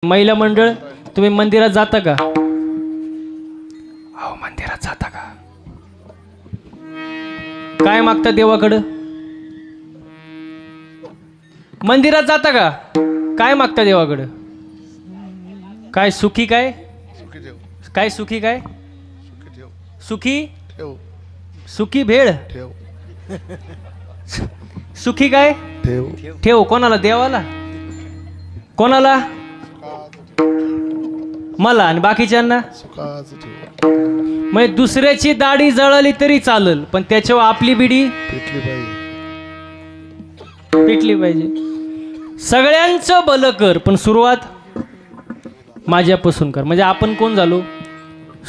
महिला मंडळ तुम्ही मंदिरात जाता का? हो मंदिरात जाता का? काय मागता देवाकडं? मंदिरात जाता का? काय मागता देवाकडं? काय सुखी काय? काय सुखी काय? सुखी सुखी भेळ सुखी काय? ठेव कोणाला? देवाला? कोणाला? मला आणि बाकीच्यांना? मग दुसऱ्याची दाढी जळली तरी चालेल पण त्याच्यावर आपली बिडी पेटली पाहिजे। सगळ्यांचं भलं कर पण सुरुवात माझ्यापासून कर। म्हणजे आपण कोण झालो?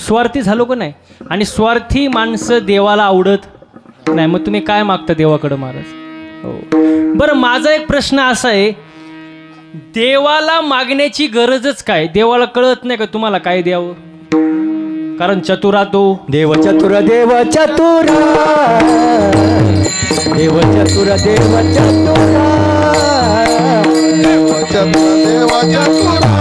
स्वार्थी झालो का नाही? आणि स्वार्थी माणसं देवाला आवडत नाही। मग तुम्ही काय मागता देवाकडे महाराज? हो बरं, माझा एक प्रश्न असा आहे, देवाला मागण्याची गरजच काय? देवाला कळत नाही का तुम्हाला काय द्यावं? कारण चतुरा तो देव चतुर देव चतुरा देव चतुर देव चतुरा देव चतुर देव चतुरा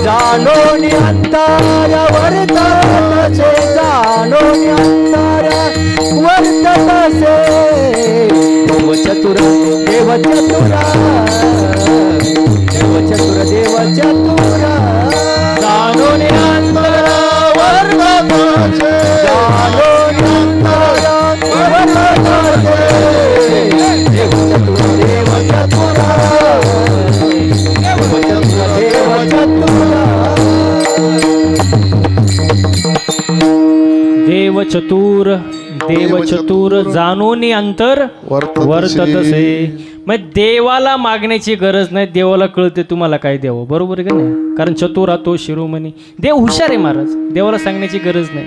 जानोनी अंतर वर्तत से जानोनी अंतर वर्तत से देव चतुर देव चतुरा देव चतुर देव चतुरा जानोनी अंतर वर्तत से जानोनी अंतर वर्तत से देव चतुर देव चतुरा देव चतुर देव चतुरा देव चतुर देव चतुर जानोनी अंतर वर्ततसे। मग देवाला मागण्याची गरज नाही, देवाला कळते तुम्हाला काय द्यावं। बरोबर आहे का नाही? कारण चतुरा तो शिरोमणी, देव हुशार आहे महाराज, देवाला सांगण्याची गरज नाही।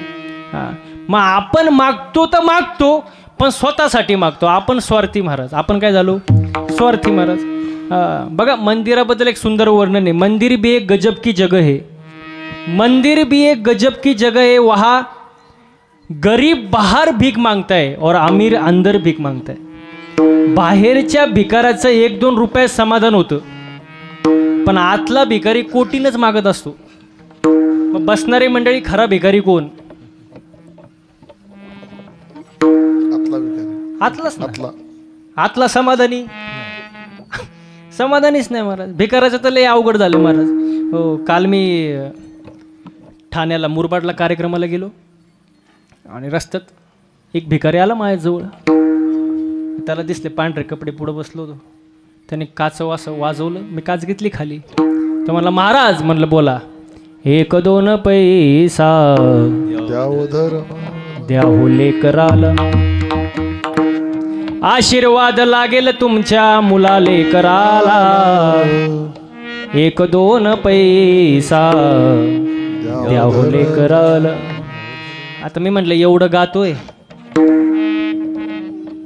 हां मग आपण मागतो तर मागतो पण स्वतःसाठी मागतो। आपण स्वार्थी महाराज, आपण काय झालो? स्वार्थी महाराज। बघा मंदिराबद्दल एक सुंदर वर्णन आहे, मंदिर भी एक गजब की जगह है, मंदिर भी एक गजब की जगह है, वहाँ गरीब बाहर भीक मागता है और अमीर अंदर भीक मागता है। बाहेरच्या भिकाराचं 1-2 रुपये समाधान होतं पण आतला भिकारी कोटीनच मागत असतो। मग बसणारी मंडळी खरा भिकारी कोण? आतलाच ना, आतला समाधानी समाधानीच नाही महाराज। भिकाराचं तर लय अवघड झालं महाराज। हो काल मी ठाण्याला मुरबाडला कार्यक्रमाला गेलो आणि रस्त्यात एक भिकारी आला माझ्याजवळ, त्याला दिसले पांढरे कपडे, पुढे बसलो होतो, त्याने काच असं वाजवलं, मी काच घेतली खाली, तो म्हणला महाराज, म्हणलं बोला। 1-2 पैसा द्याहो लेकराला, आशीर्वाद लागेल तुमच्या मुला लेकराला, 1-2 पैसा द्याहो लेकराला। आता मी म्हटलं एवढं गातोय,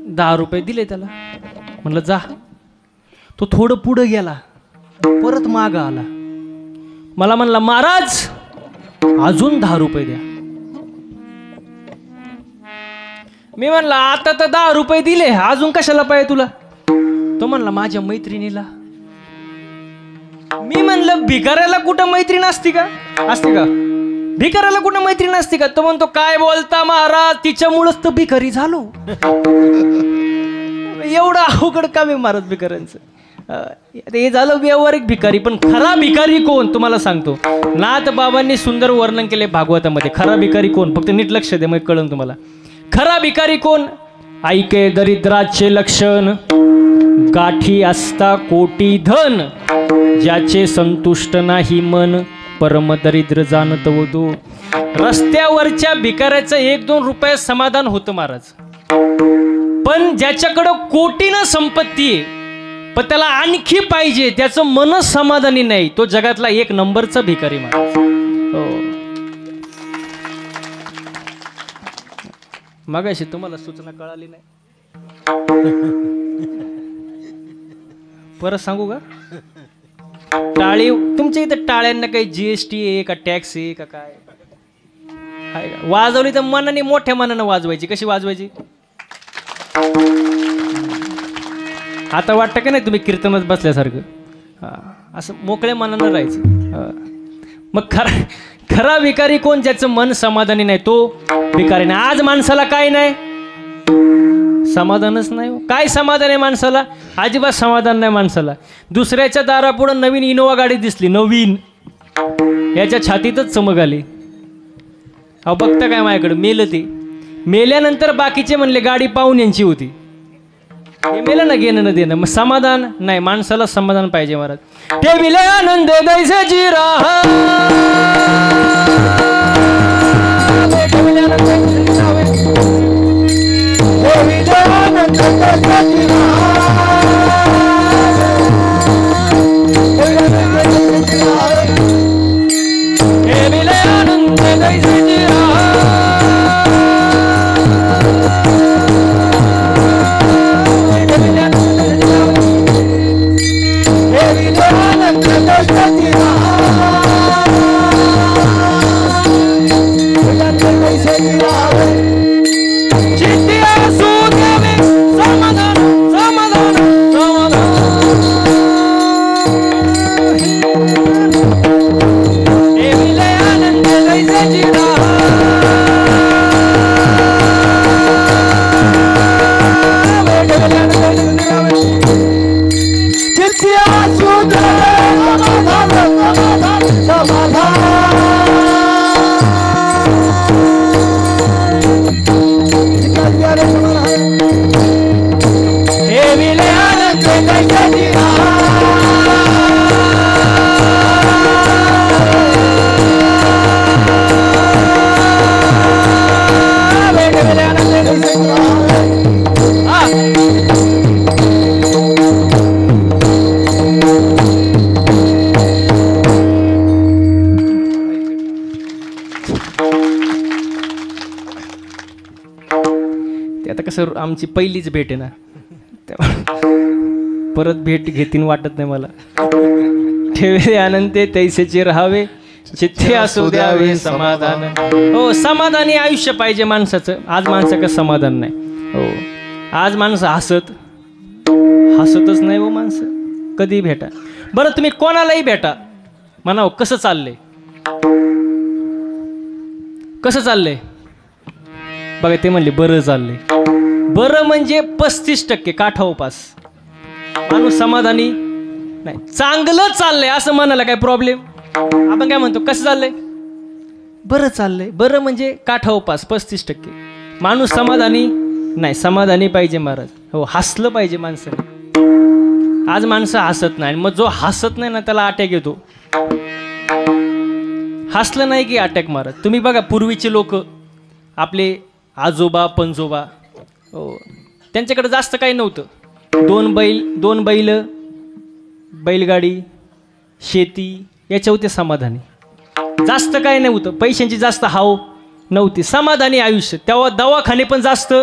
10 रुपये दिले त्याला, म्हटलं जा। तो थोडं पुढं गेला, परत माग आला, मला म्हणला महाराज अजून 10 रुपये द्या। मी म्हणलं आता तर 10 रुपये दिले, अजून कशाला पाहिजे तुला? तो म्हणला माझ्या मैत्रिणीला। मी म्हणलं भिकाऱ्याला कुठं मैत्रीण असते का? असते का? भिकाऱ्याला कुठं मैत्रीण असते का? तो म्हणतो काय बोलता महाराज, तिच्यामुळेच तर भिकारी झालो। एवढं अवघड काम आहे महाराज भिकाऱ्यांचं। हे झालं व्यावहारिक भिकारी, पण खरा भिकारी कोण तुम्हाला सांगतो। नाथ बाबांनी सुंदर वर्णन केले भागवतामध्ये। खरा भिकारी कोण? फक्त नीट लक्ष द्या, मग कळलं तुम्हाला। खरा भिकारी कोण? ऐके दरिद्राचे लक्षण, गाठी असता कोटी धन, ज्याचे संतुष्ट नाही मन, परम दरिद्र जाणत वदो। रस्त्यावरच्या भिकाऱ्याचं 1-2 रुपये समाधान होतं महाराज, पण ज्याच्याकडं कोटीनं संपत्ती आहे पण त्याला आणखी पाहिजे, त्याचं मनच समाधानी नाही, तो जगातला 1 नंबरचा भिकारी महाराज। हो मगाशी तुम्हाला सूचना कळाली नाही, परत सांगू का? टाळी तुमच्या इथं टाळ्यांना काही GST आहे का, टॅक्स आहे का, काय आहे का? वाजवली तर मनाने, मोठ्या मनानं वाजवायची। कशी वाजवायची? आता वाटतं का नाही तुम्ही कीर्तनात बसल्यासारखं असं मोकळ्या मनानं राहायचं. मग खरा भिकारी कोण? ज्याचं मन समाधानी नाही तो भिकारी नाही. आज माणसाला काय नाही? समाधानच नाही. काय समाधान आहे माणसाला? अजिबात समाधान नाही माणसाला. दुसऱ्याच्या दारापुढं नवीन इनोवा गाडी दिसली, नवीन, याच्या छातीतच चमक आली. अहो बघता काय माझ्याकडे? मेलं ते. मेल्यानंतर बाकीचे म्हणले गाडी पाहून यांची होती. हे मेलं ना, घेणं न देणं. मग समाधान नाही. माणसाला समाधान पाहिजे महाराज. ठेविले आनंद दैसाची राह, ठेविले आनंद दैसाची सर आमची पहिलीच भेट आहे ना, परत भेट घेतीन वाटत नाही मला. ठेवे आनंदे तैसेचे राहावे, चित्ते असू द्यावे समाधान. हो, समाधानी आयुष्य पाहिजे माणसाचं. आज माणसाचं समाधान नाही. हो, आज माणसं हसतच नाही हो माणसं. कधी भेटा बरं, तुम्ही कोणालाही भेटा, म्हणावं कसं चाललंय, कसं चाललंय बघा, ते म्हणले बरं चाललंय. बरं म्हणजे 35% काठाव पास. माणूस समाधानी नाही. चांगलं चाललंय असं म्हणाला काय प्रॉब्लेम? आपण काय म्हणतो, कसं चाललंय? बरं चाललंय. बरं म्हणजे काठाव पास 35%. माणूस समाधानी नाही. समाधानी पाहिजे महाराज. हो, हसलं पाहिजे माणसाने. आज माणसं हसत नाही. मग जो हसत नाही ना त्याला अटॅक येतो. हसलं नाही की अटॅक महाराज. तुम्ही बघा, पूर्वीचे लोक, आपले आजोबा पंजोबा, हो, त्यांच्याकडे जास्त काही नव्हतं. 2 बैल, बैलगाडी, शेती, याच्या होते समाधानी. जास्त काही नव्हतं. पैशांची जास्त हाव नव्हती. समाधानी आयुष्य. तेव्हा दवाखाने पण जास्त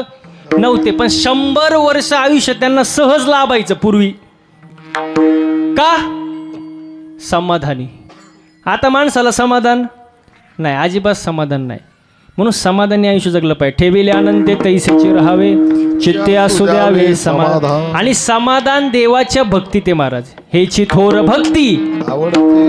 नव्हते, पण 100 वर्ष आयुष्य त्यांना सहज लाभायचं पूर्वी. का? समाधानी. आता माणसाला समाधान नाही, अजिबात समाधान नाही. म्हणून समाधानी आयुष्य जगलं पाहिजे. ठेविले आनंदे तैसेचे राहावे, चित्ते असू द्यावे समाधान. आणि समाधान देवाच्या भक्तीत आहे महाराज. हेची थोर भक्ती,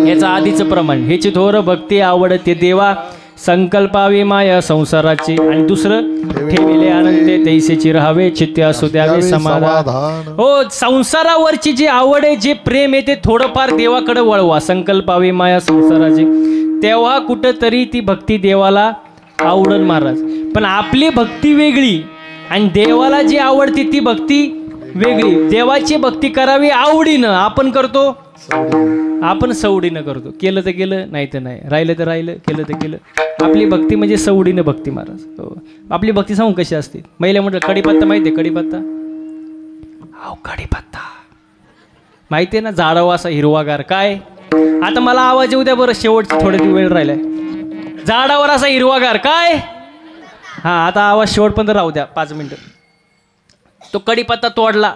याचा आधीचं प्रमाण. हेची थोर भक्ती आवडते देवा, संकल्पावे माया संसाराची. आणि दुसरं, ठेविले आनंदे तैसेचे राहावे, चित्ते असू द्यावे समाधान. हो, संसारावरची जी आवड आहे, जे प्रेम आहे, ते थोडंफार देवाकडे वळवा. संकल्पावे माया संसाराची. तेव्हा कुठंतरी ती भक्ती देवाला आवडन महाराज. पण आपली भक्ती वेगळी आणि देवाला जी आवडते ती भक्ती वेगळी. देवाची भक्ती करावी आवडीनं, आपण करतो, आपण सवडीनं करतो. केलं तर केलं, नाही तर नाही. राहिलं तर राहिलं, केलं तर केलं. आपली भक्ती म्हणजे सवडीनं भक्ती महाराज. हो, आपली भक्ती सांगू कशी असते. महिला म्हटलं कडीपत्ता माहिती आहे? कडीपत्ता, अहो कडीपत्ता माहिती आहे ना, झाडावा असा हिरवागार. काय आता मला आवाज येऊ द्या बरं, शेवटची थोडे वेळ राहिलाय. झाडावर असा हिरवागार. काय? हा, आता आवाज शेवटपर्यंत राहू द्या, 5 मिनिटं. तो कडीपत्ता तोडला,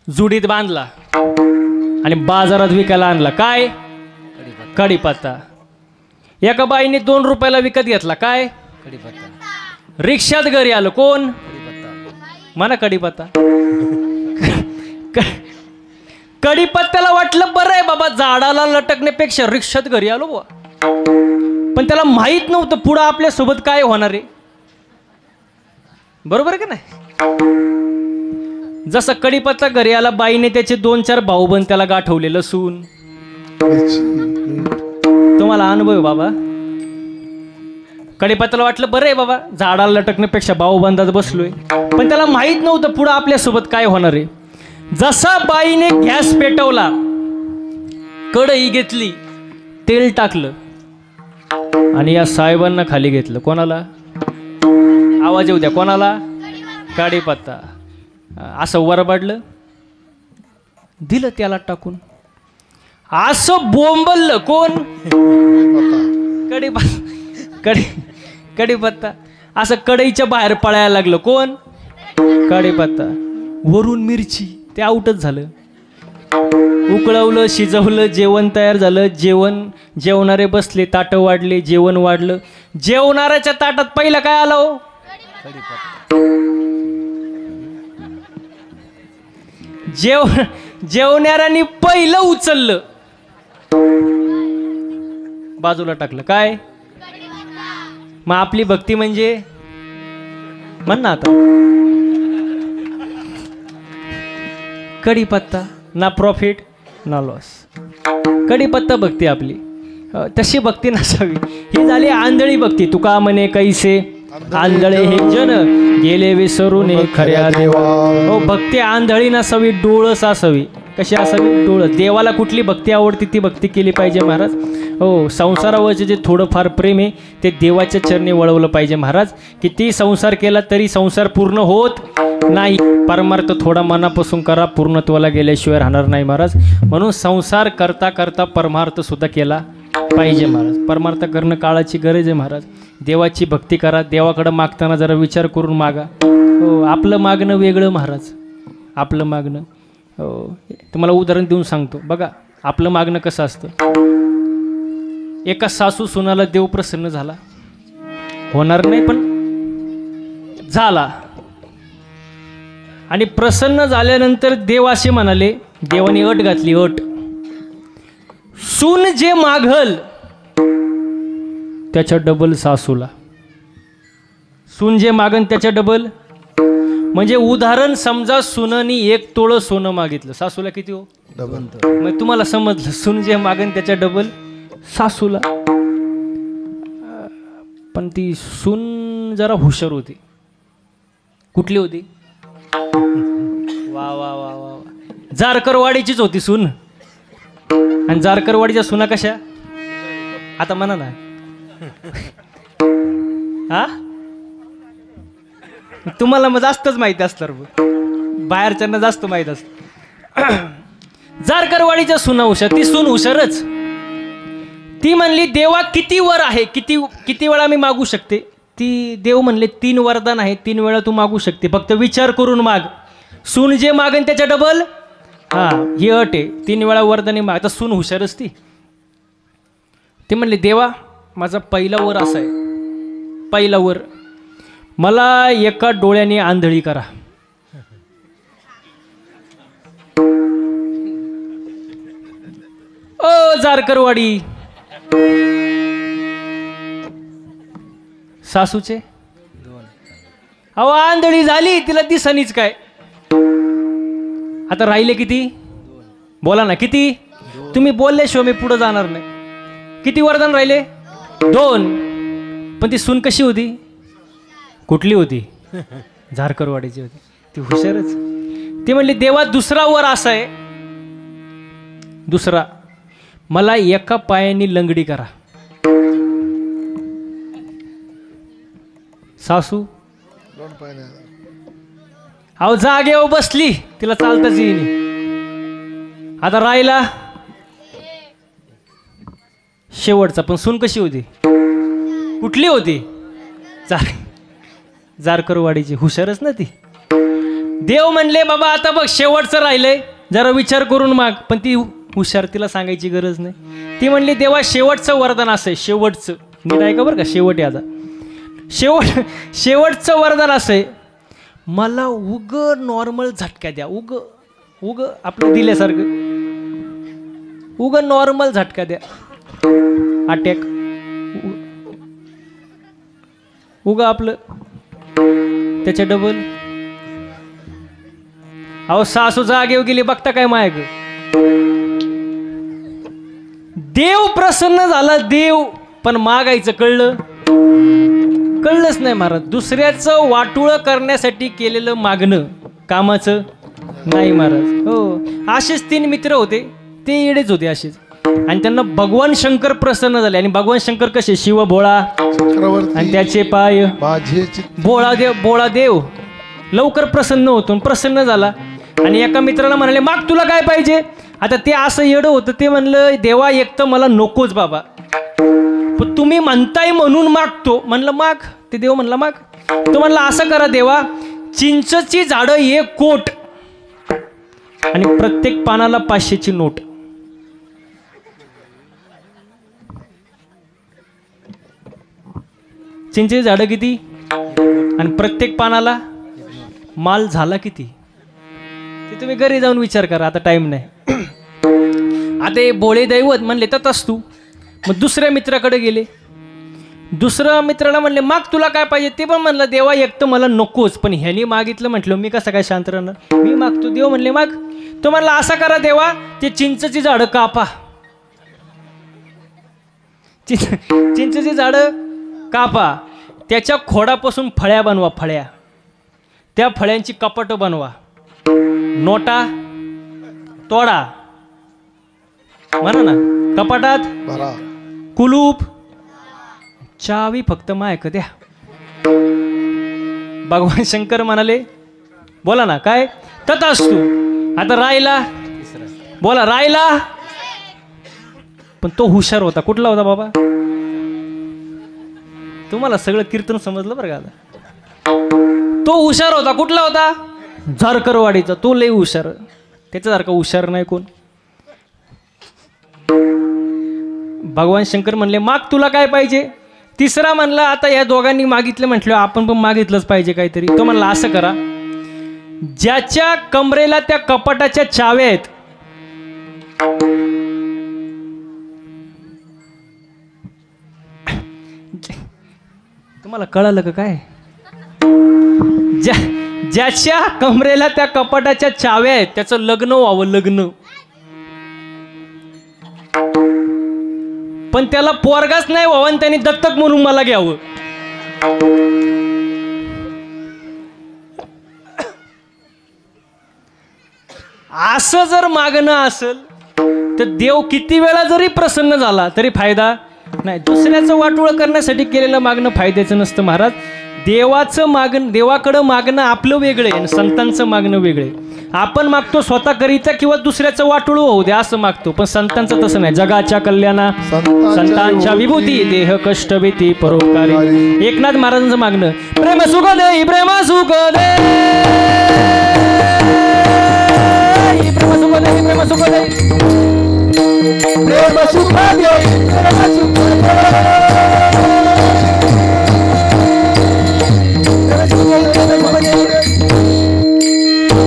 जुडीत बांधला आणि बाजारात विकायला आणला. काय? कडीपत्ता. एका बाईने 2 रुपयाला विकत घेतला. काय? कडीपत्ता. रिक्षात घरी आलं, कोण? म्हणा कडीपत्ता. कडीपत्त्याला वाटलं बरं आहे बाबा, झाडाला लटकण्यापेक्षा रिक्षात घरी आलो बुवा. पण त्याला माहित नव्हतं पुढं आपल्यासोबत काय होणार आहे. बरोबर आहे का नाही? जसं कडीपत्ता घरी आला, बाईने त्याचे 2-4 भाऊबंद त्याला गाठवलेलं सून. तुम्हाला अनुभव आहे बाबा. कडीपत्त्याला वाटलं बरं आहे बाबा, झाडाला लटकण्यापेक्षा भाऊबंदात बसलोय. पण त्याला माहित नव्हतं पुढं आपल्यासोबत काय होणार आहे. जसा बाईने गॅस पेटवला, कढई घेतली, तेल टाकलं आणि या साहेबांना खाली घेतलं. कोणाला? आवाज येऊ द्या. कोणाला? कडीपत्ता. असं वरबाडलं, दिलं त्याला टाकून. असं बोंबललं. कोण? कडीपत्ता. असं कढईच्या बाहेर पळायला लागलं. कोण? कडीपत्ता. वरून मिरची. ते आउटच झालं. उकळवलं, शिजवलं, जेवण तयार झालं. जेवणारे बसले, ताटं वाढले, जेवण वाढलं. जेवणाऱ्याच्या ताटात पहिलं काय आलं हो? जेवणाऱ्यांनी पहिलं उचललं, बाजूला टाकलं. काय? मग आपली भक्ती म्हणजे म्हण ना आता. कडीपत्ता, ना प्रॉफिट ना लॉस. कडीपत्ता भक्ती आपली. तशी भक्ती नसावी. ही झाली आंधळी भक्ती. तुका म्हणे कैसे आंधळे हे जन, गेले विसरून खऱ्या देवा. हो, भक्ती आंधळी नसावी, डोळस असावी. कशी असावी? डोळस. देवाला कुठली भक्ती आवडते ती भक्ती केली पाहिजे महाराज. हो, संसारावरचे जे थोडंफार प्रेम आहे ते देवाच्या चरणी वळवलं पाहिजे महाराज. किती संसार केला तरी संसार पूर्ण होत नाही. परमार्थ थोडा मनापासून करा, पूर्णत्वाला गेल्याशिवाय राहणार नाही महाराज. म्हणून संसार करता करता परमार्थ सुद्धा केला पाहिजे महाराज. परमार्थ करणं काळाची गरज आहे महाराज. देवाची भक्ती करा. देवाकडं मागताना जरा विचार करून मागा. हो, आपलं मागणं वेगळं महाराज. आपलं मागणं. हो, तुम्हाला उदाहरण देऊन सांगतो बघा. आपलं मागणं कसं असतं. एका सासू सुनाला देव प्रसन्न झाला. होणार नाही पण झाला. आणि प्रसन्न झाल्यानंतर देव असे म्हणाले, देवाने अट घातली. अट, सून जे मागल त्याच्या डबल सासूला. सून जे मागन त्याच्या डबल. म्हणजे उदाहरण समजा, सुनानी 1 तोळं सोनं मागितलं, सासूला किती हो? डबल. मग तुम्हाला समजलं, सून जे मागन त्याच्या डबल सासूला. पण ती सून जरा हुशार होती. कुठली होती? वा वा वा वा. जारकरवाडीचीच होती सून. आणि जारकरवाडीच्या सुना कशा? आता म्हणा ना. हा, तुम्हाला मग जास्तच माहिती असणार, बाहेरच्यांना जास्त माहित असत. जारकरवाडीच्या सुना हुशार. ती सून हुशारच. ती म्हणली, देवा किती वर आहे, किती वेळा मी मागू शकते? ती देव म्हणले, 3 वरदान आहे, 3 वेळा तू मागू शकते, फक्त विचार करून माग. सून जे मागन त्याच्या डबल. हा, ही अट आहे. 3 वेळा वरदाने माग. तर सून हुशारच ती. ते म्हणले, देवा माझा पहिला वर असा आहे. पहिला वर, मला एका डोळ्याने आंधळी करा. ओ जारकरवाडी. सासूचे अहो आंधळी झाली, तिला दिसणीच काय. आता राहिले किती? बोला ना, किती? तुम्ही बोलल्याशिवाय मी पुढे जाणार नाही. किती वरदान राहिले? 2. पण ती सून कशी होती? कुठली होती? झारकरवाडीची होती. ती हुशारच. ती म्हणली, देवा दुसरा वर असा आहे. दुसरा, मला एका पायाने लंगडी करा. सासू अहो जागेवर बसली, तिला चालताच येईनी. आता राहिला शेवटचा. पण सून कशी होती? कुठली होती? जारकरवाडीची. हुशारच ना ती. देव म्हणले, बाबा आता बघ शेवटचं राहिलंय, जरा विचार करून माग. पण ती हुशार, तिला सांगायची गरज नाही. ती म्हणली, देवा शेवटचं वरदान असं आहे. शेवटचं नीट ऐका बरं का, शेवट याचा शेवटचं वरदान असं आहे, मला उग नॉर्मल झटका द्या. उग उग आपलं दिल्यासारखं उग नॉर्मल झटका द्या अटॅक उग आपलं त्याच्या डबल. अहो सासू जागेव गेली बघता काय मायक. देव प्रसन्न झाला देव, पण मागायचं कळलंच नाही महाराज. दुसऱ्याचं वाटोळं करण्यासाठी केलेलं मागणं कामाचं नाही महाराज. हो असेच 3 मित्र होते, ते येडेच होते असेच, आणि त्यांना भगवान शंकर प्रसन्न झाले. आणि भगवान शंकर कसे, शिव भोळा आणि त्याचे पाय भोळा देव लवकर प्रसन्न होतो. प्रसन्न झाला आणि एका मित्राला म्हणाले माग तुला काय पाहिजे. आता ते असं येडं होतं, ते म्हणलं देवा एक तर मला नकोच बाबा, पण तुम्ही म्हणताय म्हणून मागतो. म्हणलं माग. ते देव म्हणला माग. तो म्हणला असं करा देवा, चिंचची झाडं 1 कोट आणि प्रत्येक पानाला 500ची नोट. चिंचेची झाडं किती आणि प्रत्येक पानाला माल झाला किती, ते तुम्ही घरी जाऊन विचार करा. आता टाइम नाही. आता हे भोळे दैवत म्हणले तर तू. मग दुसऱ्या मित्राकडे गेले. दुसऱ्या मित्राला म्हणले माग तुला काय पाहिजे. ते पण म्हणलं देवा एक तर मला नकोच, पण ह्यानी मागितलं म्हटलं मी कसं काय शांत राहणार, मी मागतो. देव म्हणले माग. तो म्हणला असा करा देवा, ते चिंचची झाडं कापा. चिंचची झाडं कापा, त्याच्या खोडापासून फळ्या बनवा. फळ्या, त्या फळ्यांची कपाटं बनवा. नोटा तोडा म्हणा ना. कपाटात कुलूप, चावी फक्त मायक द्या. भगवान शंकर म्हणाले बोला ना काय तथास्तु. आता राहिला बोला राहिला, पण तो हुशार होता. कुठला होता बाबा. तुम्हाला सगळं कीर्तन समजलं बरं का. आता तो हुशार होता. कुठला होता. झारकरवाडीचा. तो लय हुशार, त्याच्यासारखा हुशार नाही कोण. भगवान शंकर म्हणले माग तुला काय पाहिजे. तिसरा म्हणला आता या दोघांनी मागितलं म्हटलं आपण पण मागितलंच पाहिजे काहीतरी. तो म्हणला असं करा, ज्याच्या कमरेला त्या कपाटाच्या चाव्या आहेत तुम्हाला कळालं का काय. ज्याच्या कमरेला त्या कपाटाच्या चाव्या आहेत त्याचं लग्न व्हावं. लग्न, पण त्याला पोरगाच नाही व्हावं आणि त्यांनी दत्तक म्हणून मला घ्यावं. असं जर मागणं असेल तर देव किती वेळा जरी प्रसन्न झाला तरी फायदा नाही. दुसऱ्याचं वाटोळं करण्यासाठी केलेलं मागणं फायद्याचं नसतं महाराज. देवाचं मागणं, देवाकडं मागणं आपलं वेगळं आहे आणि संतांचं मागणं वेगळं आहे. आपण मागतो स्वतः करीता किंवा दुसऱ्याचं वाटोळं होऊ दे असं मागतो, पण संतांचं तसं नाही. जगाच्या कल्याणा संतांच्या विभूती देह कष्ट भीती परोपकारी. एकनाथ महाराजांचं मागणं प्रेम सुख दे, प्रेम सुख दे, प्रेम सुख दे, प्रेम सुख दे, प्रेम सुख दे, प्रेम सुख दे.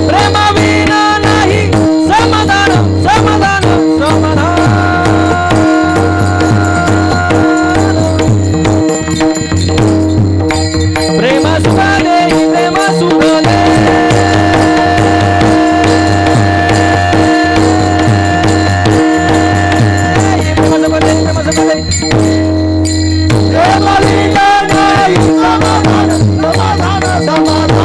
प्रेमा विना नाही समाधान, समाधान, समाधान. प्रेम सुख दे, प्रेम सुख दे. प्रेम सुख दे, प्रेम सुख दे. प्रेमा विना नाही समाधान, समाधान, समाधान.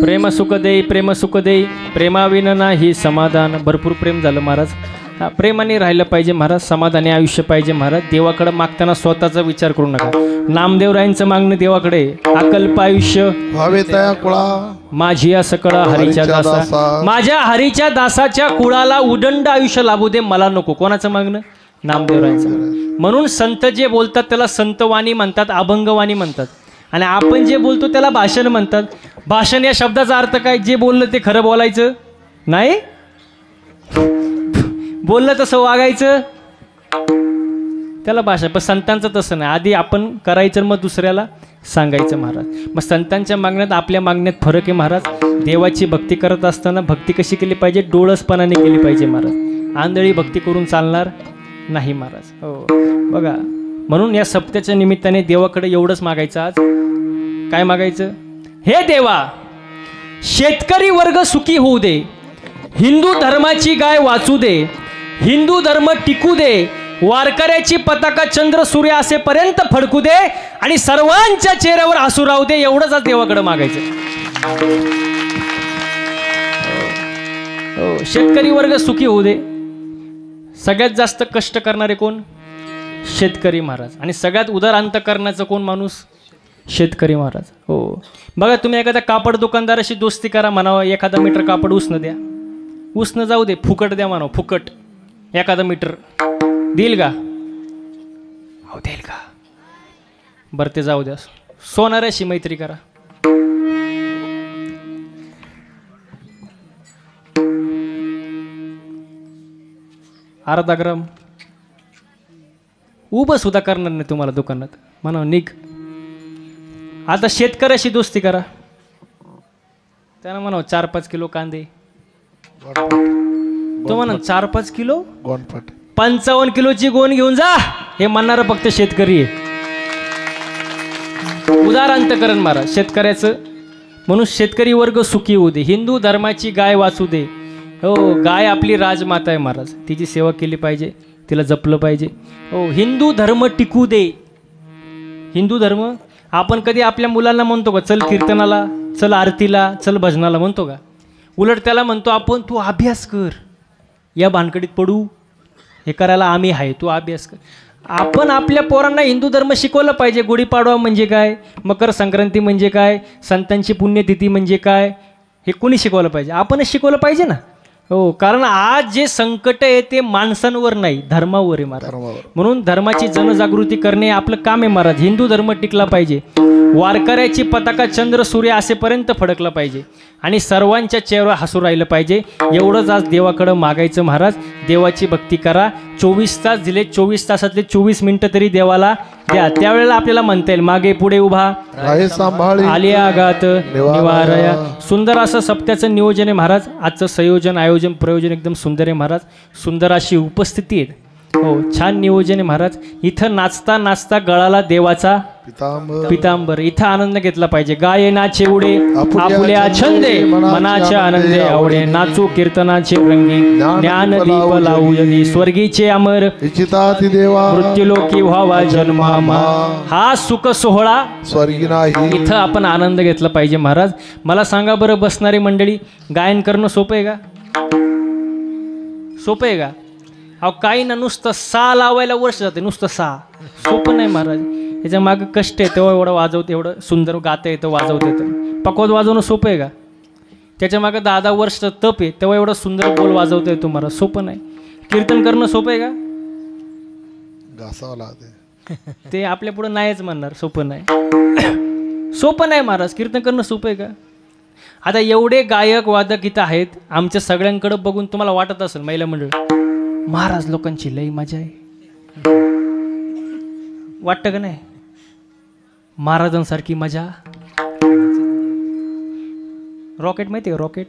प्रेम सुख दे, प्रेम सुख दे, प्रेमाविना नाही समाधान. भरपूर प्रेम झालं महाराज. हा प्रेमाने राहिलं पाहिजे महाराज. समाधानी आयुष्य पाहिजे महाराज. देवाकडे मागताना स्वतःचा विचार करू नका. नामदेवरायांचं मागणं देवाकडे अकल्प आयुष्य भावे तया कुळा माझी या सकळा हरीच्या दासा. माझ्या हरीच्या दासाच्या कुळाला उदंड आयुष्य लाभू दे, मला नको. कोणाचं मागणं. नामदेवरायांचं. म्हणून संत जे बोलतात त्याला संतवाणी म्हणतात, अभंगवाणी म्हणतात, आणि आपण जे बोलतो त्याला भाषण म्हणतात. भाषण या शब्दाचा अर्थ काय? जे बोललं ते खरं बोलायचं नाही, बोललं तसं वागायचं, त्याला भाषा. पण संतांचं तसं नाही, आधी आपण करायचं मग दुसऱ्याला सांगायचं महाराज. मग संतांच्या मागण्यात आपल्या मागण्यात फरक आहे महाराज. देवाची भक्ती करत असताना भक्ती कशी केली पाहिजे? डोळसपणाने केली पाहिजे महाराज. आंधळी भक्ती करून चालणार नाही महाराज. हो बघा, म्हणून या सप्त्याच्या निमित्ताने देवाकडे एवढंच मागायचं. आज काय मागायचं? हे देवा, शेतकरी वर्ग सुखी होऊ दे, हिंदू धर्माची गाय वाचू दे, हिंदू धर्म टिकू दे, वारकऱ्याची पताका चंद्र सूर्य असेपर्यंत फडकू दे आणि सर्वांच्या चेहऱ्यावर हसू राहू दे. एवढंच आज देवाकडे मागायचं. हो, शेतकरी वर्ग सुखी होऊ दे. सगळ्यात जास्त कष्ट करणारे कोण? शेतकरी महाराज. आणि सगळ्यात उदार अंतकरणाचं कोण माणूस? शेतकरी महाराज. हो बघा, तुम्ही एखाद्या कापड दुकानदाराशी दोस्ती करा, म्हणावं 1 मीटर कापड उसनं द्या. उसनं जाऊ दे, फुकट द्या म्हणावं, फुकट 1 मीटर. देईल का? हो देईल का? बरं ते जाऊ द्या. सोनाऱ्याशी मैत्री करा. अर्धा ग्राम उभं सुद्धा करणार नाही तुम्हाला दुकानात, म्हणा निघ. आता शेतकऱ्याशी दोस्ती करा, त्यानं म्हणा 4-5 किलो कांदे, तो म्हणा 4-5 किलो 55 किलोची गोण घेऊन जा, हे म्हणणार फक्त शेतकरी आहे. उदार अंतकरण महाराज शेतकऱ्याचं. म्हणून शेतकरी वर्ग सुखी होऊ दे, हिंदू धर्माची गाय वाचू दे. हो, गाय आपली राजमाता आहे महाराज, तिची सेवा केली पाहिजे, तिला जपलं पाहिजे. हो, हिंदू धर्म टिकू दे. हिंदू धर्म आपण कधी आपल्या मुलांना म्हणतो का चल कीर्तनाला, चल आरतीला, चल भजनाला म्हणतो का? उलट त्याला म्हणतो आपण तू अभ्यास कर, या भानकडीत पडू हे करायला आम्ही आहे, तू अभ्यास कर. आपण आपल्या पोरांना हिंदू धर्म शिकवलं पाहिजे. गुढीपाडवा म्हणजे काय, मकर संक्रांती म्हणजे काय, संतांची पुण्यतिथी म्हणजे काय, हे कोणी शिकवलं पाहिजे? आपणच शिकवलं पाहिजे ना. हो, कारण आज जे संकट आहे ते माणसांवर नाही, धर्मावर आहे महाराज. म्हणून धर्माची जनजागृती करणे आपलं काम आहे महाराज. हिंदू धर्म टिकला पाहिजे, वारकऱ्याची पताका चंद्र सूर्य असेपर्यंत फडकला पाहिजे आणि सर्वांच्या चेहऱ्यावर हसू राहिलं पाहिजे. एवढंच आज देवाकडं मागायचं महाराज. देवाची भक्ती करा. 24 तास दिले, 24 तासातले 24 मिनिटं तरी देवाला द्या. त्यावेळेला आपल्याला म्हणता येईल मागे पुढे उभा आली आगात निवारया. सुंदर असं सप्त्याचं नियोजन आहे महाराज. आजचं संयोजन आयोजन प्रयोजन एकदम सुंदर आहे महाराज. सुंदर अशी उपस्थिती आहे. हो, छान नियोजन आहे महाराज. इथं नाचता नाचता गळाला देवाचा पितांबर, इथं आनंद घेतला पाहिजे. गायनाचे उडे आपुल्या छंदे, मनाचे आनंदे आवडे, नाचू कीर्तनाचे रंगी, ज्ञान दीप लावू यगी, स्वर्गीचे अमर मृत्यूलोकी व्हावा जन्मामा. हा सुख सोहळा स्वर्गी नाही, इथं आपण आनंद घेतला पाहिजे महाराज. मला सांगा बरं, बसणारी मंडळी, गायन करणं सोपं आहे का? सोपं आहे का? अहो काही ना, नुसतं सा लावायला वर्ष जाते, नुसतं सा. सोपं नाही महाराज. याच्या मागं कष्ट आहे, तेव्हा एवढं वाजवतं, एवढं सुंदर गाता येतं, वाजवता येतं. पकवाद वाजवणं सोपं आहे का? त्याच्या मागं 10 वर्ष तप आहे, तेव्हा एवढं सुंदर बोल वाजवता येतो महाराज. सोपं नाही. कीर्तन करणं सोपं आहे का? ते आपल्या पुढं नाहीच म्हणणार, सोपं नाही. सोपं नाही महाराज. कीर्तन करणं सोपं आहे का? आता एवढे गायक वादक इथं आहेत, आमच्या सगळ्यांकडे बघून तुम्हाला वाटत असेल महिला मंडळ महाराज लोकांची लई मजा आहे, वाटतं का नाही? महाराजांसारखी मजा. रॉकेट माहिती आहे का? रॉकेट,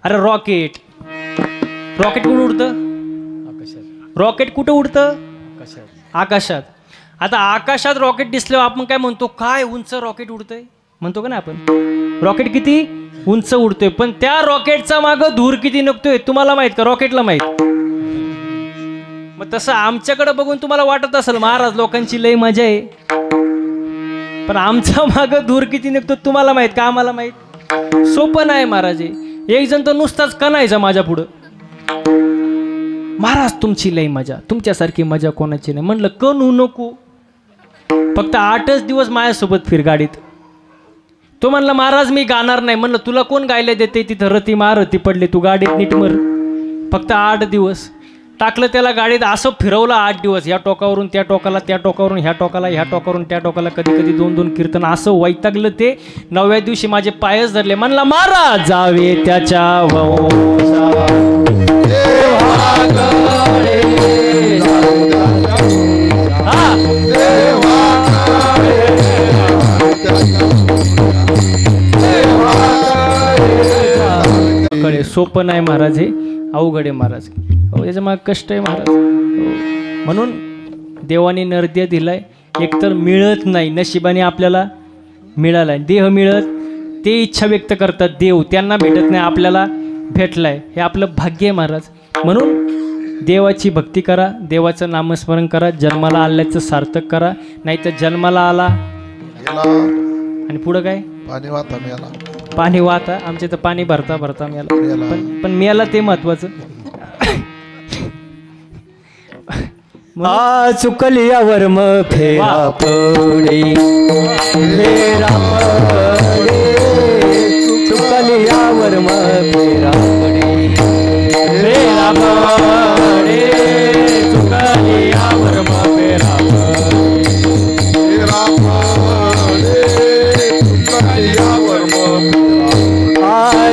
अरे रॉकेट, रॉकेट कुठं उडतं? रॉकेट कुठं उडतं? आकाशात. आता आकाशात रॉकेट दिसल्यावर आपण काय म्हणतो? काय उंच रॉकेट उडतंय म्हणतो का नाही आपण? रॉकेट किती उंच उडतोय, पण त्या रॉकेटचा मागं धूर किती निघतोय तुम्हाला माहित का? रॉकेटला माहित. मग तसं आमच्याकडे बघून तुम्हाला वाटत असेल महाराज लोकांची लई मजा आहे, पण आमच्या मागं धूर किती निघतो तुम्हाला माहित का? आम्हाला माहित. सोपं नाही महाराज. एक जण तर नुसताच कणायचा माझ्या पुढं, महाराज तुमची लई मजा, तुमच्यासारखी मजा कोणाची नाही. म्हणलं कणू नको, फक्त 8च दिवस माझ्यासोबत फिर गाडीत. तो म्हणला महाराज मी गाणार नाही. म्हणलं तुला कोण गायला देते? तिथं रती पडले, तू गाडीत नीट मर. फक्त 8 दिवस. टाकलं त्याला गाडीत, असं फिरवलं 8 दिवस, या टोकावरून त्या टोकाला, त्या टोकावरून ह्या टोकाला, ह्या टोकावरून त्या टोकाला, कधी कधी 2-2 कीर्तन, असं वैतागलं ते. 9व्या दिवशी माझे पायच धरले, म्हणला महाराज जावे त्याच्या कडे. सोपं नाही महाराज, हे अवघड आहे महाराज. हो, याच्या मागे कष्ट आहे महाराज. म्हणून देवाने नरदेह दिलाय, एकतर मिळत नाही, नशिबाने आपल्याला मिळालाय. देह मिळत, ते इच्छा व्यक्त करतात देव, त्यांना भेटत नाही, आपल्याला भेटलाय, हे आपलं भाग्य आहे महाराज. म्हणून देवाची भक्ती करा, देवाचं नामस्मरण करा, जन्माला आल्याचं सार्थक करा. नाही तर जन्माला आला आणि पुढं काय, पाणी वाहता. आमचे तर पाणी भरता भरता मेला, पण मेला ते महत्वाचं. चुकलियावर मग फेरा पडे, फेरा पडे, चुकलियावर मग फेरा पडे, फेरा पडे, चुकलियावर मग फेरा पडे.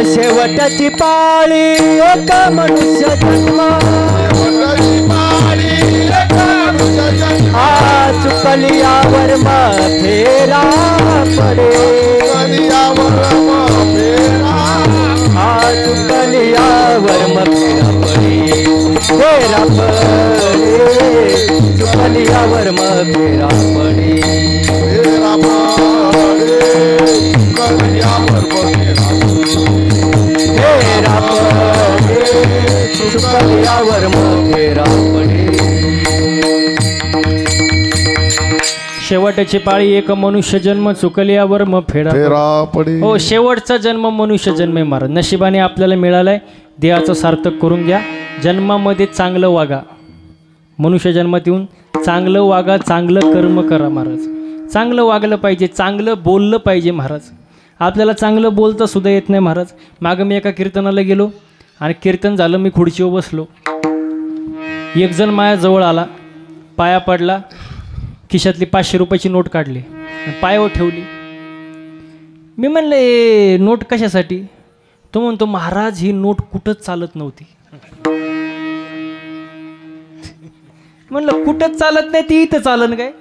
शेवटाची पाळी एक मनुष्य जन्म, चुकलियावर मग फेरा पडे, चुकलियावर मग फेरा पडे, फेरा पडे, चुकलियावर मग फेरा पडे, फेरा पडे, चुकलियावर मग फेरा पडे. शेवटची पाळी एक मनुष्य जन्म, चुकलियावर मग फेरा पडे. हो, शेवटचा जन्म मनुष्य जन्म आहे महाराज. नशिबाने आपल्याला मिळालाय, देहाचं सार्थक करून घ्या. जन्मामध्ये चांगलं वागा, मनुष्य जन्मात येऊन चांगलं वागा, चांगलं कर्म करा महाराज. चांगलं वागलं पाहिजे, चांगलं बोललं पाहिजे महाराज. आपल्याला चांगलं बोलता सुद्धा येत नाही महाराज. मागं मी एका कीर्तनाला गेलो आणि कीर्तन झालं, मी खुर्चीवर बसलो, एक जण माझ्या जवळ आला, पाया पडला, खिशातली 500 रुपयाची नोट काढली आणि पायावर ठेवली. मी म्हणलं हे नोट कशासाठी? तो म्हणतो महाराज ही नोट कुठंच चालत नव्हती. म्हणलं कुठंच चालत नाही, ती इथं चालन काय?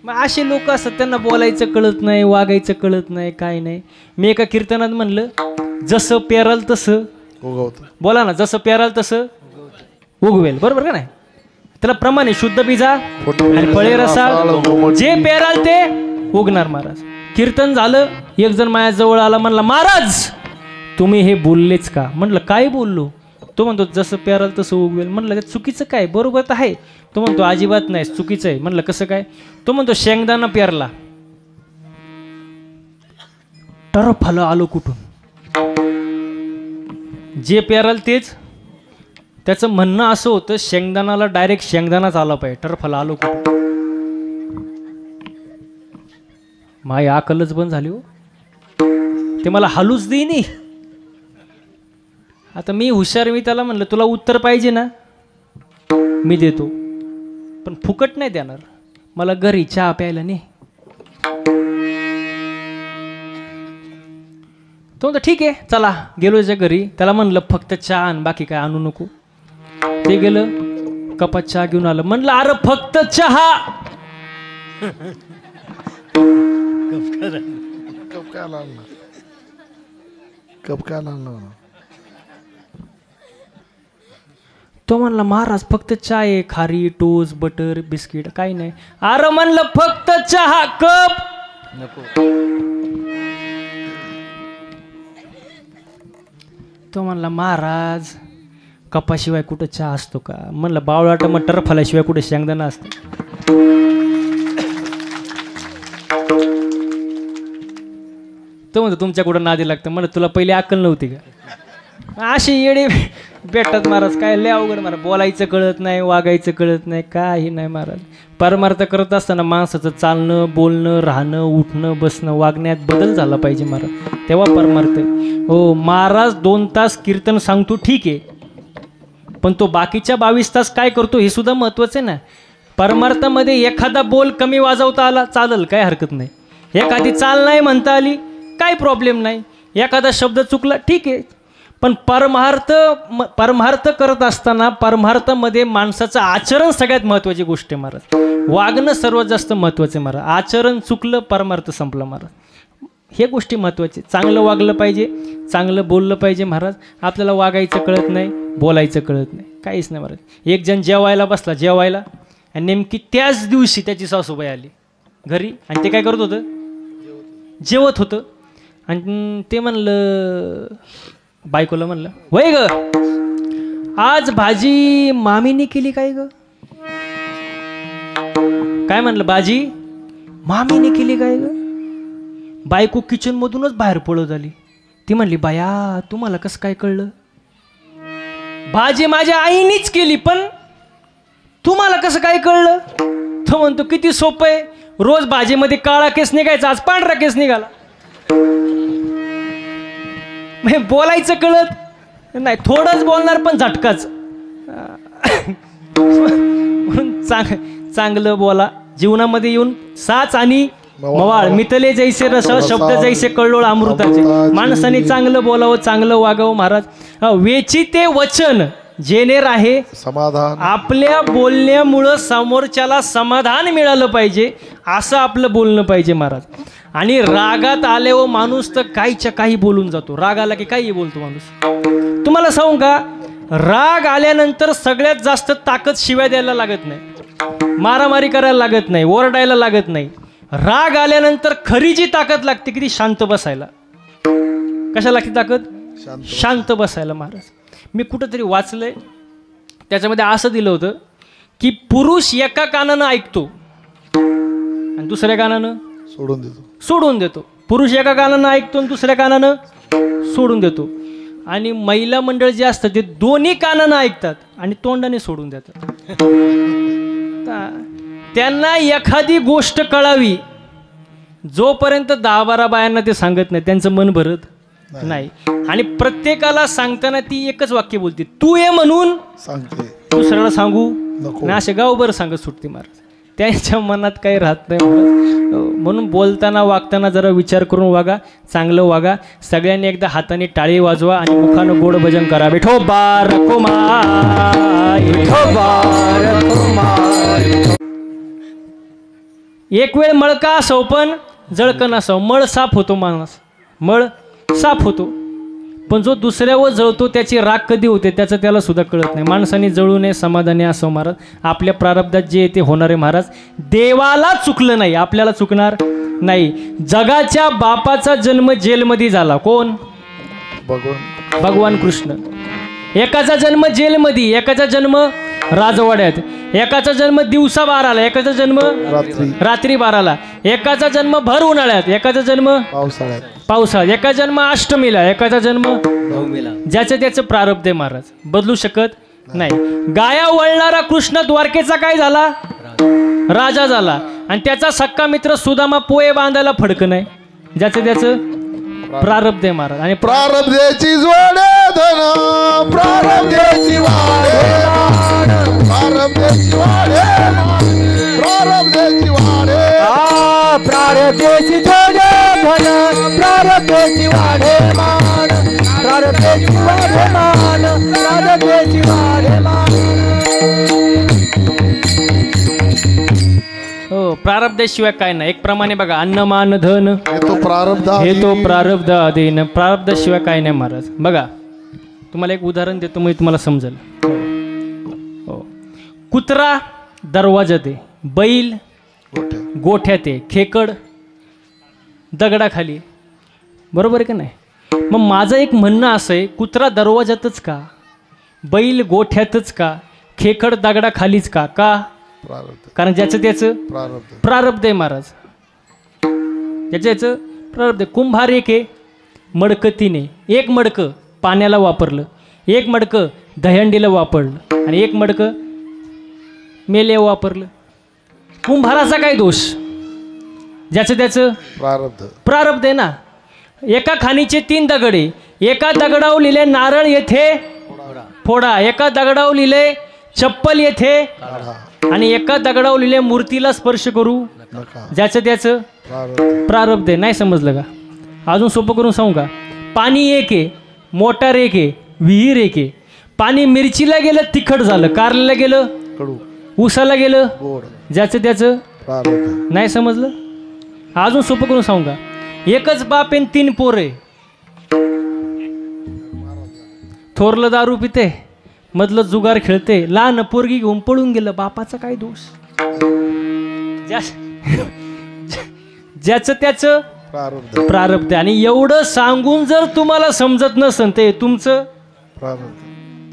मग असे लोक असतात, त्यांना बोलायचं कळत नाही, वागायचं कळत नाही, काय नाही. मी एका कीर्तनात म्हणलं जसं पेराल तसं बोला ना, जसं पेराल तसं उगवेल, बरोबर का नाही? त्याला प्रमाणे शुद्ध बीजा आणि फळे रसाळ, जे पेराल ते उगणार महाराज. कीर्तन झालं, एक जण माझ्या जवळ आला, म्हणला महाराज तुम्ही हे बोललेच का? म्हणलं काय बोललो? तो म्हणतो जसं पेराल तसं उगवेल. म्हणलं त्यात चुकीचं काय? बरोबर तर आहे. तो म्हणतो अजिबात नाही, चुकीचं आहे. म्हणलं कसं काय? तो म्हणतो शेंगदाणा पेरला, टरफलं आलो कुठून? जे पेराल तेच. त्याचं म्हणणं असं होतं शेंगदाणाला डायरेक्ट शेंगदाणाच आला पाहिजे, टरफलं आलो कुठून? माय अकलच बंद झाली हो. ते मला हालूच देईनी. आता मी हुशार, मी त्याला म्हणलं तुला उत्तर पाहिजे ना, मी देतो, पण फुकट नाही देणार. मला घरी चहा प्यायला नाही. तो म्हणतो ठीक आहे चला. गेलो त्याच्या घरी, त्याला म्हणलं फक्त चहा आण, बाकी काय आणू नको. ते गेलं, कपात चहा घेऊन आलं. म्हणलं अरे फक्त चहा. तो म्हणला महाराज फक्त चहा आहे, खारी टोस बटर बिस्किट काही नाही. अरे म्हणलं फक्त चहा, कप नको. तो म्हणला महाराज कपाशिवाय कुठं चहा असतो का? म्हणलं बावळाट, मग टरफल्याशिवाय कुठे शेंगदाणा असतं? तो म्हणतो तुमच्या कुठं नादी लागतं. म्हणलं तुला पहिले अक्कल नव्हती का? अशी येडे भेटतात महाराज, काय लय अवघड महाराज. बोलायचं कळत नाही, वागायचं कळत नाही, काही नाही महाराज. परमार्थ करत असताना माणसाचं चालणं बोलणं राहणं उठणं बसणं वागण्यात बदल झाला पाहिजे महाराज, तेव्हा परमार्थ आहे. हो महाराज 2 तास कीर्तन सांगतो ठीक आहे, पण तो बाकीच्या 22 तास काय करतो हे सुद्धा महत्त्वाचं आहे ना. परमार्थामध्ये एखादा बोल कमी वाजवता आला चालेल, काय हरकत नाही. एखादी चाल नाही म्हणता आली काही प्रॉब्लेम नाही. एखादा शब्द चुकला ठीक आहे. पण परमार्थ करत असताना परमार्थामध्ये माणसाचं आचरण सगळ्यात महत्त्वाची गोष्ट आहे महाराज. वागणं सर्वात जास्त महत्त्वाचं आहे महाराज. आचरण चुकलं परमार्थ संपला महाराज. हे गोष्टी महत्त्वाचे. चांगलं वागलं पाहिजे, चांगलं बोललं पाहिजे महाराज. आपल्याला वागायचं कळत नाही, बोलायचं कळत नाही, काहीच नाही महाराज. एक जण जेवायला बसला, जेवायला, आणि नेमकी त्याच दिवशी त्याची सासूबाई आली घरी आणि ते काय करत होतं, जेवत होतं. आणि ते म्हणलं, बायकोला म्हणलं, वय ग आज भाजी मामीने केली काय ग? काय म्हणलं, भाजी मामीने केली काय ग? बायको किचन मधूनच बाहेर पळत आली. ती म्हणली, बाया तुम्हाला कसं काय कळलं? भाजी माझ्या आईनीच केली, पण तुम्हाला कसं काय कळलं? तो म्हणतो, किती सोपं आहे, रोज भाजीमध्ये काळा केस निघायचा, आज पांढरा केस निघाला. बोलायचं कळत नाही, थोडंच बोलणार पण झटकाच. चांगलं बोला. जीवनामध्ये येऊन साच आणि मवाळ मितले जैसे रस, शब्द जैसे कळलोळ अमृताचे. माणसाने चांगलं बोलावं, चांगलं वागावं महाराज. वेचिते वचन जेणे राहे समाधान. आपल्या बोलण्यामुळं समोरच्याला समाधान मिळालं पाहिजे, असं आपलं बोलणं पाहिजे महाराज. आणि रागात आल्यावर माणूस तर काहीच्या काही बोलून जातो. राग आला की काही बोलतो माणूस. तुम्हाला सांगू का, राग आल्यानंतर सगळ्यात जास्त ताकद शिव्या द्यायला लागत नाही, मारामारी करायला लागत नाही, ओरडायला लागत नाही. राग आल्यानंतर खरी जी ताकद लागते की ती शांत बसायला. कशा लागते ताकद? शांत बसायला महाराज. मी कुठंतरी वाचलंय, त्याच्यामध्ये असं दिलं होतं की पुरुष एका कानानं ऐकतो आणि दुसऱ्या कानानं सोडून देतो. पुरुष एका कानानं ऐकतो आणि दुसऱ्या कानानं सोडून देतो. आणि महिला मंडळ जे असतं ते दोन्ही कानानं ऐकतात आणि तोंडाने सोडून देतात. त्यांना एखादी गोष्ट कळावी, जोपर्यंत 10-12 बायांना ते सांगत नाही त्यांचं मन भरत नाही. आणि प्रत्येकाला सांगताना ती एकच वाक्य बोलते, तू ये म्हणून सांगते, दुसऱ्याला सांगू नको. असे गावभर सांगत सुटते महाराज. त्यांच्या मनात काही राहत नाही महाराज. म्हणून बोलताना वागताना जरा विचार करून वागा, चांगलं वागा. सगळ्यांनी एकदा हाताने टाळी वाजवा आणि मुखानं गोड भजन करा. विठोबा रखुमाई, विठोबा रखुमाई. एक वेळ मळका असो पण जळकन असो, मळ साफ होतो माणूस, मळ साफ होतो. पण जो दुसऱ्यावर जळतो त्याची राग कधी होते त्याचं त्याला सुद्धा कळत नाही. माणसाने जळू नये, समाधानी असो महाराज. आपल्या प्रारब्धात जे ते होणार आहे महाराज. देवाला चुकलं नाही, आपल्याला चुकणार नाही. जगाच्या बापाचा जन्म जेलमध्ये झाला, कोण? भगवान कृष्ण. एकाचा जन्म जेलमध्ये, एकाचा जन्म राजवाड्यात, एकाचा जन्म दिवसा 12ला, एकाचा जन्म रात्री 12ला, एकाचा जन्म भर उन्हाळ्यात, एकाचा जन्म पावसाळ्यात, एका जन्म अष्टमीला, एकाचा जन्म नवमीला. ज्याचं त्याचं प्रारब्ध आहे महाराज, बदलू शकत नाही. गाया वळणारा कृष्ण द्वारकेचा काय झाला? राजा झाला. आणि त्याचा सक्का मित्र सुदामा पोहे बांधायला फडकं नाही. ज्याचं त्याचं प्रारब्ध आहे महाराज. आणि प्रारब्धेची जोडे धन, प्रारब्धेची वाढे, प्रारब्धेची वाढे, प्रारब्धेची वाढे, प्रारब्धेची जोडे धन, प्रारब्धेची वाढे मान, प्रारब्धेची वाढे मान, प्रारब्धेची वाढे मान. हो, प्रारब्धाशिवाय काय नाही. एक प्रमाणे बघा, अन्न मान धन हे तो प्रारब्ध, हे तो प्रारब्ध अधीन. प्रारब्धाशिवाय काय नाही महाराज. बघा, तुम्हाला एक उदाहरण देतो म्हणजे तुम्हाला समजेल. हो, कुत्रा दरवाजात आहे, बैल गोठ्यात आहे, खेकड दगडाखाली, बरोबर आहे का नाही? मग माझं एक म्हणणं असं आहे, कुत्रा दरवाजातच का, बैल गोठ्यातच का, खेकड दगडाखालीच का? का? कारण ज्याचं त्याचं प्रारब्ध आहे महाराज. ज्याचं त्याचं प्रारब्ध आहे. कुंभार एक आहे, मडकं 3 आहे. एक मडकं पाण्याला वापरलं, एक मडकं दहीहंडीला वापरलं आणि एक मडकं मेले वापरलं. कुंभाराचा काय दोष? ज्याचं त्याचं प्रारब्ध आहे ना. एका खाणीचे 3 दगड आहे, एका दगडावर लिहिले नारळ येथे फोडा. एका दगडावर लिहिले चप्पल येथे आणि एका दगडावर लिहिले मूर्तीला स्पर्श करू ज्याचं त्याचं प्रारब्ध आहे. नाही समजलं का? अजून सोपं करून सांगू का? पाणी एक आहे, मोटार एक आहे, विहीर एक आहे. पाणी मिरचीला गेलं तिखट झालं, कारल्याला गेलं ऊसाला गेलं ज्याचं त्याचं. नाही समजलं? अजून सोपं करून सांगू का? एकच बाप आहे 3 पोरं. थोरलं दारू पिते, मधलं जुगार खेळते, लहान पोरगी घेऊन पळून गेलं. बापाचा काय दोष? ज्याचं त्याचं प्रारब्ध. आणि एवढं सांगून जर तुम्हाला समजत नसन ते तुमचं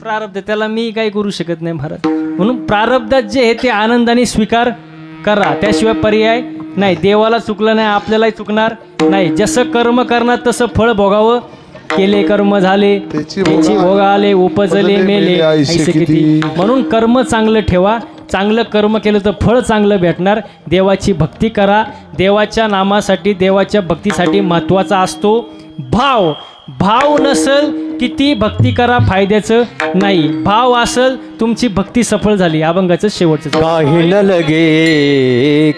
प्रारब्ध, त्याला मी काही करू शकत नाही महाराज. म्हणून प्रारब्धात जे आहे ते आनंदाने स्वीकार करा, त्याशिवाय पर्याय नाही. देवाला चुकलं नाही, आपल्यालाही चुकणार नाही. जसं कर्म करणार तसं फळ भोगावं. केले कर्म झाले त्याची भोगाले, उपजले मेले ऐसे किती. म्हणून कर्म चांगलं ठेवा. चांगलं कर्म केलं तर फळ चांगलं भेटणार. देवाची भक्ती करा. देवाच्या नामासाठी, देवाच्या भक्तीसाठी महत्त्वाचा असतो भाव. भाव नसल किती भक्ती करा फायद्याचं नाही. भाव असल तुमची भक्ती सफळ झाली. अभंगाचं शेवटचं काही न लगे